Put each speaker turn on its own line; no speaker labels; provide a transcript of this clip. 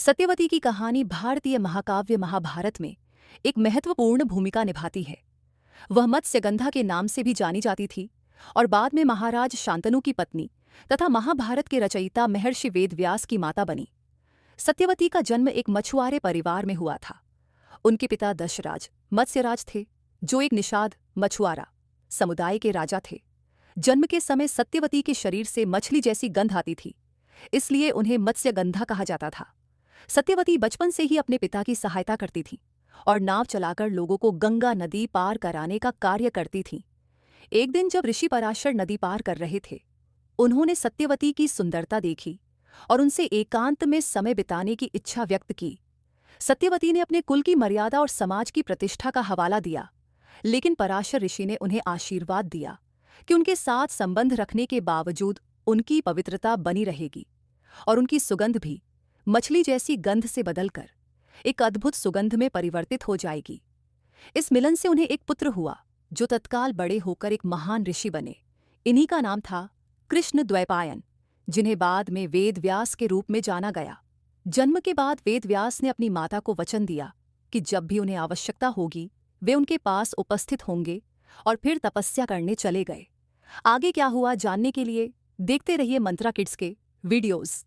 सत्यवती की कहानी भारतीय महाकाव्य महाभारत में एक महत्वपूर्ण भूमिका निभाती है। वह मत्स्यगंधा के नाम से भी जानी जाती थी और बाद में महाराज शांतनु की पत्नी तथा महाभारत के रचयिता महर्षि वेदव्यास की माता बनी। सत्यवती का जन्म एक मछुआरे परिवार में हुआ था। उनके पिता दशराज मत्स्यराज थे, जो एक निषाद मछुआरा समुदाय के राजा थे। जन्म के समय सत्यवती के शरीर से मछली जैसी गंध आती थी, इसलिए उन्हें मत्स्यगंधा कहा जाता था। सत्यवती बचपन से ही अपने पिता की सहायता करती थी और नाव चलाकर लोगों को गंगा नदी पार कराने का कार्य करती थी। एक दिन जब ऋषि पराशर नदी पार कर रहे थे, उन्होंने सत्यवती की सुंदरता देखी और उनसे एकांत में समय बिताने की इच्छा व्यक्त की। सत्यवती ने अपने कुल की मर्यादा और समाज की प्रतिष्ठा का हवाला दिया, लेकिन पराशर ऋषि ने उन्हें आशीर्वाद दिया कि उनके साथ संबंध रखने के बावजूद उनकी पवित्रता बनी रहेगी और उनकी सुगंध भी मछली जैसी गंध से बदलकर एक अद्भुत सुगंध में परिवर्तित हो जाएगी। इस मिलन से उन्हें एक पुत्र हुआ, जो तत्काल बड़े होकर एक महान ऋषि बने। इन्हीं का नाम था कृष्ण द्वैपायन, जिन्हें बाद में वेदव्यास के रूप में जाना गया। जन्म के बाद वेदव्यास ने अपनी माता को वचन दिया कि जब भी उन्हें आवश्यकता होगी वे उनके पास उपस्थित होंगे, और फिर तपस्या करने चले गए। आगे क्या हुआ जानने के लिए देखते रहिए मंत्रा किड्स के वीडियोज़।